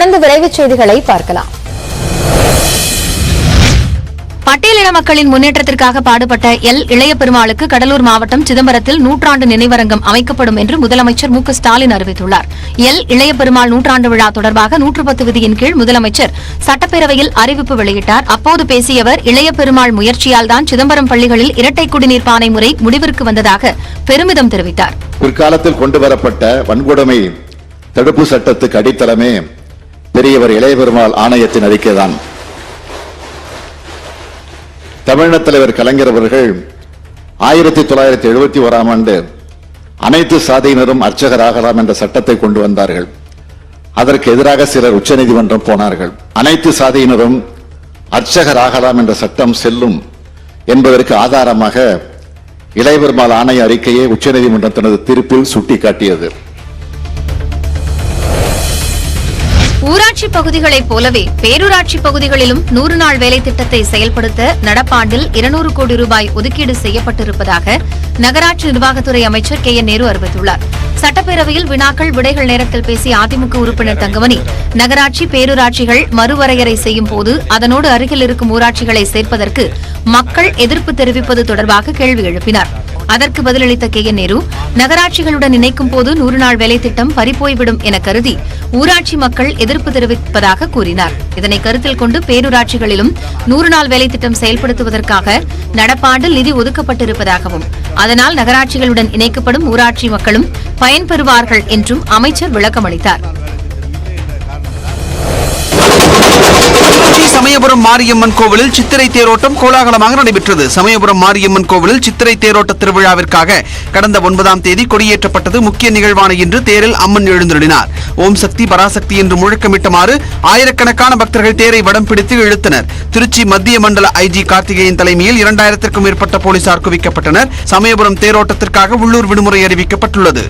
தொடர்ந்து விரைவுச் செய்திகளை பார்க்கலாம். பட்டியலின மக்களின் முன்னேற்றத்திற்காக பாடுபட்ட இளைய பெருமாளுக்கு கடலூர் மாவட்டம் சிதம்பரத்தில் நூற்றாண்டு நினைவரங்கம் அமைக்கப்படும் என்று முதலமைச்சர் மு க ஸ்டாலின் அறிவித்துள்ளார். இளைய பெருமாள் நூற்றாண்டு விழா தொடர்பாக 110 விதியின் கீழ் முதலமைச்சர் சட்டப்பேரவையில் அறிவிப்பு வெளியிட்டார். அப்போது பேசிய அவர், இளைய பெருமாள் முயற்சியால் தான் சிதம்பரம் பள்ளிகளில் இரட்டை குடிநீர் பானை முறை முடிவிற்கு வந்ததாக பெருமிதம் தெரிவித்தார். பிற்காலத்தில் கொண்டுவரப்பட்ட வன்கொடுமை தடுப்பு சட்டத்துக்கு அடித்தளமே பெரியவர் இளைய பெருமாள் ஆணையத்தின் அறிக்கைதான். தமிழக தலைவர் கலைஞர் அவர்கள் 1971ஆம் ஆண்டு அனைத்து சாதியினரும் அர்ச்சகராகலாம் என்ற சட்டத்தை கொண்டு வந்தார்கள். அதற்கு எதிராக சிலர் உச்சநீதிமன்றம் போனார்கள். அனைத்து சாதியினரும் அர்ச்சகராகலாம் என்ற சட்டம் செல்லும் என்பதற்கு ஆதாரமாக இளைய பெருமாள் ஆணைய அறிக்கையை உச்சநீதிமன்றம் தனது தீர்ப்பில் சுட்டிக்காட்டியது. ஊராட்சி பகுதிகளைப் போலவே பேரூராட்சி பகுதிகளிலும் 100 நாள் வேலை திட்டத்தை செயல்படுத்த நடப்பாண்டில் 200 கோடி ரூபாய் ஒதுக்கீடு செய்யப்பட்டிருப்பதாக நகராட்சி நிர்வாகத்துறை அமைச்சர் கே என் நேரு அறிவித்துள்ளார். சட்டப்பேரவையில் வினாக்கள் விடைகள் நேரத்தில் பேசிய அதிமுக உறுப்பினர் தங்கமணி, நகராட்சி பேரூராட்சிகள் மறுவரையறை செய்யும் போது அதனோடு அருகில் இருக்கும் ஊராட்சிகளை சேர்ப்பதற்கு மக்கள் எதிர்ப்பு தெரிவிப்பது தொடர்பாக கேள்வி எழுப்பினார். அதற்கு பதிலளித்த கே என் நேரு, நகராட்சிகளுடன் இணைக்கும் போது 100 நாள் வேலை திட்டம் பறிப்போய்விடும் என கருதி ஊராட்சி மக்கள் எதிர்ப்பு தெரிவிப்பதாக கூறினார். இதனை கருத்தில் கொண்டு பேரூராட்சிகளிலும் 100 நாள் வேலை திட்டம் செயல்படுத்துவதற்காக நடப்பாண்டில் நிதி ஒதுக்கப்பட்டிருப்பதாகவும் அதனால் நகராட்சிகளுடன் இணைக்கப்படும் ஊராட்சி மக்களும் பயன்பெறுவார்கள் என்றும் அமைச்சர் விளக்கமளித்தார். சமயபுரம் மாரியம்மன் கோவிலில் சித்திரை தேரோட்டம் கோலாகலமாக நடைபெற்றது. சமயபுரம் மாரியம்மன் கோவிலில் சித்திரை தேரோட்ட திருவிழாவிற்காக கடந்த 9ஆம் தேதி கொடியேற்றப்பட்டது. முக்கிய நிகழ்வான இன்று தேரில் அம்மன் எழுந்தருளினார். ஓம் சக்தி பராசக்தி என்று முழக்கமிட்டமாறு ஆயிரக்கணக்கான பக்தர்கள் தேரை வடம் பிடித்து இழுத்தனர். திருச்சி மத்திய மண்டல ஐஜி கார்த்திகேயன் தலைமையில் 2000க்கும் மேற்பட்ட போலீசார் குவிக்கப்பட்டனர். சமயபுரம் தேரோட்டத்திற்காக உள்ளூர் விடுமுறை அறிவிக்கப்பட்டுள்ளது.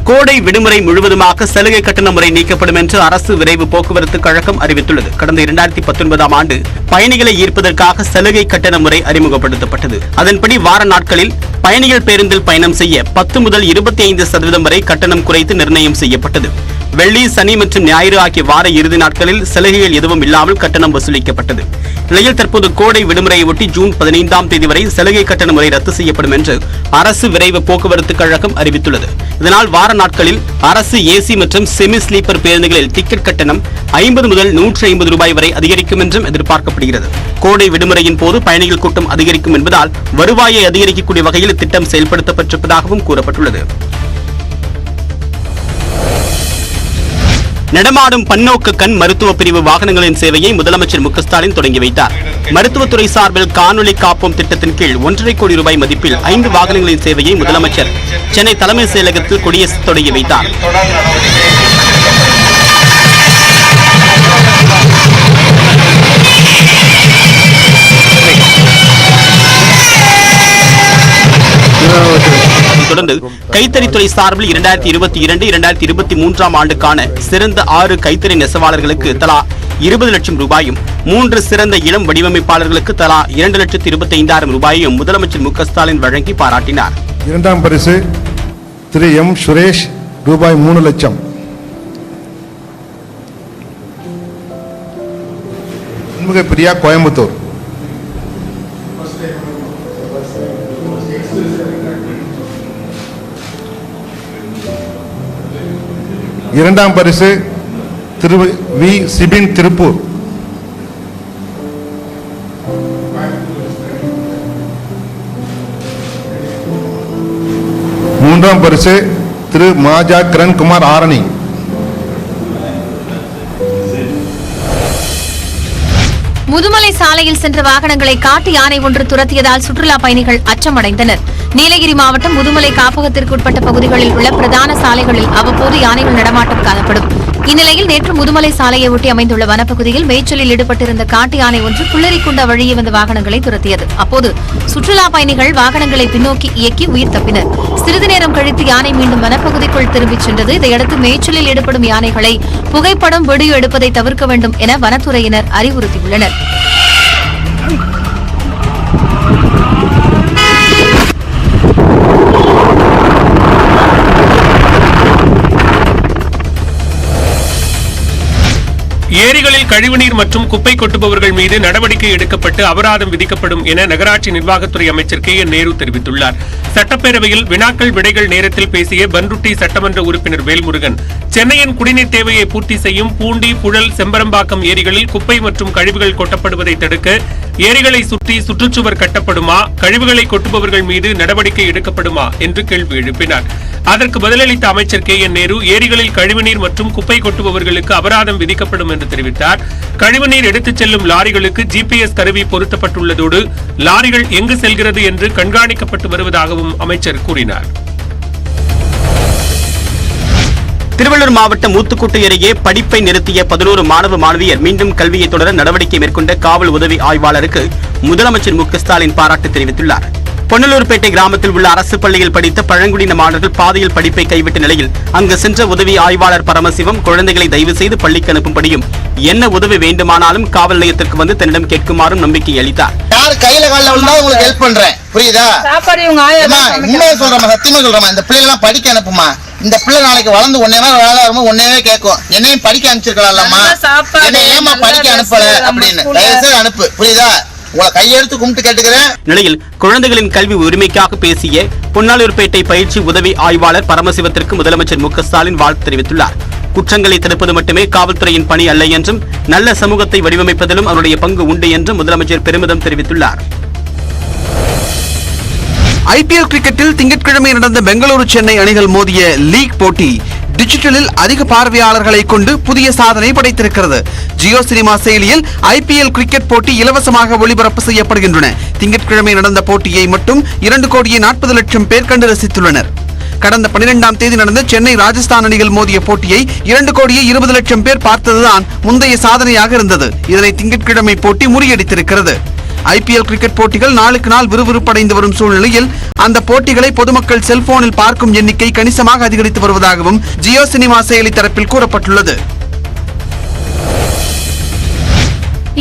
கோடை விடுமுறை முழுவதுமாக சலுகை கட்டண முறை நீக்கப்படும் என்று அரசு விரைவு போக்குவரத்து கழகம் அறிவித்துள்ளது. கடந்த 2019ஆம் ஆண்டு பயணிகளை ஈர்ப்பதற்காக சலுகை கட்டண முறை அறிமுகப்படுத்தப்பட்டது. அதன்படி வார நாட்களில் பயணிகள் பேருந்தில் பயணம் செய்ய 10 முதல் 25% வரை கட்டணம் குறைத்து நிர்ணயம் செய்யப்பட்டது. வெள்ளி, சனி மற்றும் ஞாயிறு ஆகிய வார இறுதி நாட்களில் சலுகைகள் எதுவும் இல்லாமல் கட்டணம் வசூலிக்கப்பட்டது. நிலையில் தற்போது கோடை விடுமுறையை ஒட்டி ஜூன் 15ஆம் தேதி வரை சலுகை கட்டண முறை ரத்து செய்யப்படும் என்று அரசு விரைவு போக்குவரத்து கழகம் அறிவித்துள்ளது. இதனால் வார நாட்களில் அரசு ஏசி மற்றும் செமி ஸ்லீப்பர் பேருந்துகளில் டிக்கெட் கட்டணம் 50 முதல் 150 ரூபாய் வரை அதிகரிக்கும் என்றும் எதிர்பார்க்கப்படுகிறது. கோடை விடுமுறையின் போது பயணிகள் கூட்டம் அதிகரிக்கும் என்பதால் வருவாயை அதிகரிக்கக்கூடிய வகையில் இத்திட்டம் செயல்படுத்தப்பட்டிருப்பதாகவும் கூறப்பட்டுள்ளது. நடமாடும் பன்னோக்கு கண் மருத்துவ பிரிவு வாகனங்களின் சேவையை முதலமைச்சர் மு க ஸ்டாலின் தொடங்கி வைத்தார். மருத்துவத்துறை சார்பில் காணொலி காப்போம் திட்டத்தின் கீழ் 1.5 கோடி ரூபாய் மதிப்பில் 5 வாகனங்களின் சேவையை முதலமைச்சர் சென்னை தலைமைச் செயலகத்தில் கொடியசைத்து தொடங்கி வைத்தார். தொடர்ந்து கைத்தறித்துறை சார்பில் 2022-2023ஆம் ஆண்டுக்கான சிறந்த 6 கைத்தறி நெசவாளர்களுக்கு தலா 20 லட்சம் ரூபாயும், 3 சிறந்த இளம் வடிவமைப்பாளர்களுக்கு தலா 2,25,000 ரூபாயையும் முதலமைச்சர் மு க ஸ்டாலின் வழங்கி பாராட்டினார். 2ஆம் பரிசு திரு எம் சுரேஷ் ரூபாய் 3 லட்சம். பிரியா கோயம்புத்தூர். இரண்டாம் பரிசு திரு வி சிபின் திருப்பூர். மூன்றாம் பரிசு திரு மாஜா கிரண்குமார் ஆரணி. முதுமலை சாலையில் சென்ற வாகனங்களை காட்டு யானை ஒன்று துரத்தியதால் சுற்றுலா பயணிகள் அச்சமடைந்தனர். நீலகிரி மாவட்டம் முதுமலை காப்பகத்திற்கு உட்பட்ட பகுதிகளில் உள்ள பிரதான சாலைகளில் அவ்வப்போது யானைகள் நடமாட்டம் காணப்படும். இந்நிலையில் நேற்று முதுமலை சாலையை ஒட்டி அமைந்துள்ள வனப்பகுதியில் மேய்ச்சலில் ஈடுபட்டிருந்த காட்டு யானை ஒன்று புள்ளரிக்குண்ட வழியே வந்த வாகனங்களை துரத்தியது. அப்போது சுற்றுலா பயணிகள் வாகனங்களை பின்னோக்கி இயக்கி உயிர் தப்பினர். சிறிது நேரம் கழித்து யானை மீண்டும் வனப்பகுதிக்குள் திரும்பிச் சென்றது. இதையடுத்து மேய்ச்சலில் ஈடுபடும் யானைகளை புகைப்படம் வீடியோ எடுப்பதை தவிர்க்க வேண்டும் என வனத்துறையினர் அறிவுறுத்தியுள்ளனர். ஏரிகளில் கழிவுநீர் மற்றும் குப்பை கொட்டுபவர்கள் மீது நடவடிக்கை எடுக்கப்பட்டு அபராதம் விதிக்கப்படும் என நகராட்சி நிர்வாகத்துறை அமைச்சர் KN நேரு தெரிவித்துள்ளார். சட்டப்பேரவையில் வினாக்கள் விடைகள் நேரத்தில் பேசிய பன்ருட்டி சட்டமன்ற உறுப்பினர் வேல்முருகன், சென்னையின் குடிநீர் தேவையை பூர்த்தி செய்யும் பூண்டி, புழல், செம்பரம்பாக்கம் ஏரிகளில் குப்பை மற்றும் கழிவுகள் கொட்டப்படுவதை தடுக்க ஏரிகளை சுற்றி சுற்றுச்சுவர் கட்டப்படுமா, கழிவுகளை கொட்டுபவர்கள் மீது நடவடிக்கை எடுக்கப்படுமா என்று கேள்வி எழுப்பினார். அதற்கு பதிலளித்த அமைச்சர் KN நேரு, ஏரிகளில் கழிவுநீர் மற்றும் குப்பை கொட்டுபவர்களுக்கு அபராதம் விதிக்கப்படும் என்று தெரிவித்தார். கழிவுநீர் எடுத்துச் செல்லும் லாரிகளுக்கு GPS கருவி பொருத்தப்பட்டுள்ளதோடு லாரிகள் எங்கு செல்கிறது என்று கண்காணிக்கப்பட்டு வருவதாகவும் அமைச்சர் கூறினார். திருவள்ளூர் மாவட்டம் ஊத்துக்கோட்டை அருகே படிப்பை நிறுத்திய 11 மாணவ மாணவியர் மீண்டும் கல்வியை தொடர நடவடிக்கை மேற்கொண்ட காவல் உதவி ஆய்வாளருக்கு முதலமைச்சர் மு.க.ஸ்டாலின் பாராட்டு தெரிவித்துள்ளார். பொன்னலூர்பேட்டை கிராமத்தில் உள்ள அரசு பள்ளியில் படித்த பழங்குடியின மாணவர்கள் பாதையில் படிப்பை கைவிட்ட நிலையில் அங்கு சென்ற உதவி ஆய்வாளர் பரமசிவம் குழந்தைகளை தயவு செய்து பள்ளிக்கு அனுப்பும்படியும் என்ன உதவி வேண்டுமானாலும் காவல் நிலையத்திற்கு வந்து தன்னிடம் கேட்குமாறும் நம்பிக்கை அளித்தார். யார் கையில காலில் விழுந்தா உங்களுக்கு ஹெல்ப் பண்றேன், புரியுதா? உண்மையை சொல்றமா, சத்தியமா சொல்றமா, இந்த பிள்ளை எல்லாம் படிக்க அனுப்புமா. இந்த பிள்ளை நாளைக்கு வளர்ந்து ஒன்னே கேட்கும், என்னையும் படிக்க அனுப்பிச்சிருக்கலாம்மா, என்ன ஏமா படிக்க அனுப்பல அப்படின்னு. தயவுசெய்து அனுப்பு, புரியுதா? உங்களை கையெடுத்து கும்பிட்டு கேட்டுக்கிறேன். நிலையில் குழந்தைகளின் கல்வி உரிமைக்காக பேசிய பொன்னாளூர்பேட்டை பயிற்சி உதவி ஆய்வாளர் பரமசிவத்திற்கு முதலமைச்சர் மு.க.ஸ்டாலின் வாழ்த்து தெரிவித்துள்ளார். குற்றங்களை தடுப்பது மட்டுமே காவல்துறையின் பணி அல்ல என்றும் நல்ல சமூகத்தை வடிவமைப்பதிலும் அவருடைய பங்கு உண்டு என்றும் முதலமைச்சர் பெருமிதம் தெரிவித்துள்ளார். IPL கிரிக்கெட்டில் திங்கட்கிழமை நடந்த பெங்களூரு சென்னை அணிகள் மோதிய லீக் போட்டி டிஜிட்டலில் அதிக பார்வையாளர்களை கொண்டு புதிய சாதனை படைத்திருக்கிறது. ஜியோ சினிமா செயலியில் IPL கிரிக்கெட் போட்டி இலவசமாக ஒளிபரப்பு செய்யப்படுகின்றன. திங்கட்கிழமை நடந்த போட்டியை மட்டும் 2,40,00,000 பேர் கண்டு ரசித்துள்ளனர். கடந்த 12ஆம் தேதி நடந்த சென்னை ராஜஸ்தான் அணிகள் மோதிய போட்டியை 2,20,00,000 பேர் பார்த்ததுதான் முந்தைய சாதனையாக இருந்தது. இதனை திங்கட்கிழமை போட்டி முறியடித்திருக்கிறது. IPL கிரிக்கெட் போட்டிகள் நாளுக்கு நாள் விறுவிறுப்படைந்து வரும் சூழ்நிலையில் அந்த போட்டிகளை பொதுமக்கள் செல்போனில் பார்க்கும் எண்ணிக்கை கணிசமாக அதிகரித்து வருவதாகவும் ஜியோ சினிமா செயலி தரப்பில் கூறப்பட்டுள்ளது.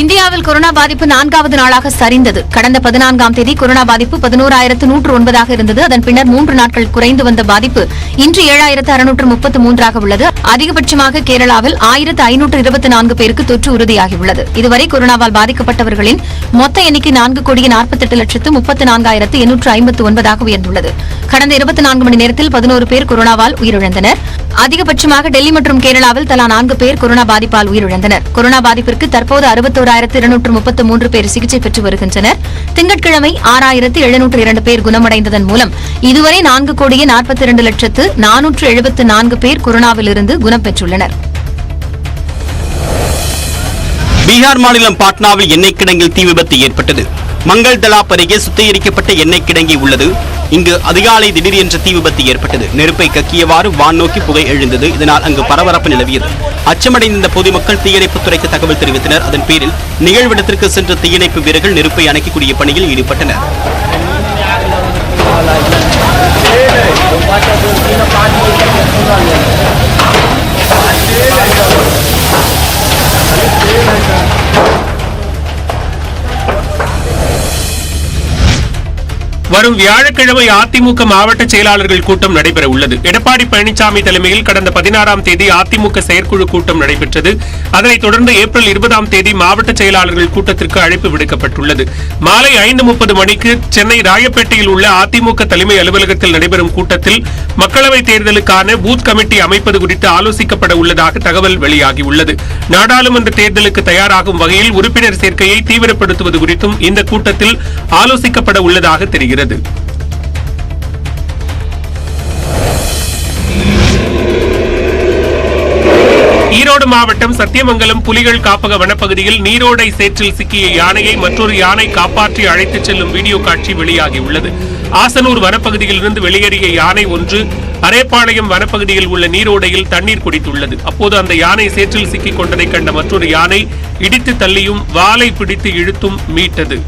இந்தியாவில் கொரோனா பாதிப்பு 4வது நாளாக சரிந்தது. கடந்த 14ஆம் தேதி கொரோனா பாதிப்பு 11,109 இருந்தது. அதன் பின்னர் 3 நாட்கள் குறைந்து வந்த பாதிப்பு இன்று 7,633 உள்ளது. அதிகபட்சமாக கேரளாவில் 1,524 பேருக்கு தொற்று உறுதியாகியுள்ளது. இதுவரை கொரோனாவால் பாதிக்கப்பட்டவர்களின் மொத்த எண்ணிக்கை 4,48,34,859 உயர்ந்துள்ளது. கடந்த 24 மணி நேரத்தில் 11 பேர் கொரோனாவால் உயிரிழந்தனர். அதிகபட்சமாக டெல்லி மற்றும் கேரளாவில் தலா 4 பேர் கொரோனா பாதிப்பால் உயிரிழந்தனர். கொரோனா பாதிப்பிற்கு தற்போது 61,233 பேர் சிகிச்சை பெற்று வருகின்றனர். திங்கட்கிழமை 6,702 பேர் குணமடைந்ததன் மூலம் இதுவரை 4,42,474 பேர் கொரோனாவிலிருந்து குணம் பெற்றுள்ளனர். பீகார் மாநிலம் பாட்னாவில் எண்ணெய் கிடங்கில் தீ விபத்து ஏற்பட்டது. மங்கள் தலாப் அருகே சுத்திகரிக்கப்பட்ட எண்ணெய் கிடங்கி உள்ளது. இங்கு அதிகாலை திடீரென்று தீ விபத்து ஏற்பட்டது. நெருப்பை கக்கியவாறு வான் நோக்கி புகை எழுந்தது. இதனால் அங்கு பரபரப்பு நிலவியது. அச்சமடைந்த பொதுமக்கள் தீயணைப்புத் துறைக்கு தகவல் தெரிவித்தனர். அதன் பேரில் நிகழ்விடத்திற்கு சென்ற தீயணைப்பு வீரர்கள் நெருப்பை அணைக்கக்கூடிய பணியில் ஈடுபட்டனர். வரும் வியாழக்கிழமை அதிமுக மாவட்ட செயலாளர்கள் கூட்டம் நடைபெற உள்ளது. எடப்பாடி பழனிசாமி தலைமையில் கடந்த 16ஆம் தேதி அதிமுக செயற்குழு கூட்டம் நடைபெற்றது. அதனைத் தொடர்ந்து ஏப்ரல் 20ஆம் தேதி மாவட்ட செயலாளர்கள் கூட்டத்திற்கு அழைப்பு விடுக்கப்பட்டுள்ளது. மாலை 5:30 மணிக்கு சென்னை ராயப்பேட்டையில் உள்ள அதிமுக தலைமை அலுவலகத்தில் நடைபெறும் கூட்டத்தில் மக்களவைத் தேர்தலுக்கான பூத் கமிட்டி அமைப்பது குறித்து ஆலோசிக்கப்பட உள்ளதாக தகவல் வெளியாகியுள்ளது. நாடாளுமன்ற தேர்தலுக்கு தயாராகும் வகையில் உறுப்பினர் சேர்க்கையை தீவிரப்படுத்துவது குறித்தும் இந்த கூட்டத்தில் ஆலோசிக்கப்பட உள்ளதாக தெரிகிறது. ஈரோடு மாவட்டம் சத்தியமங்கலம் புலிகள் காப்பக வனப்பகுதியில் நீரோடை சேற்றில் சிக்கிய யானையை மற்றொரு யானை காப்பாற்றி அழைத்துச் செல்லும் வீடியோ காட்சி வெளியாகியுள்ளது. ஆசனூர் வனப்பகுதியிலிருந்து வெளியேறிய யானை ஒன்று அரேப்பாளையம் வனப்பகுதியில் உள்ள நீரோடையில் தண்ணீர் குடித்துள்ளது. அப்போது அந்த யானை சேற்றில் சிக்கிக் கொண்டதை கண்ட மற்றொரு யானை இடித்து தள்ளியும் வாலை பிடித்து இழுத்தும் மீட்டது.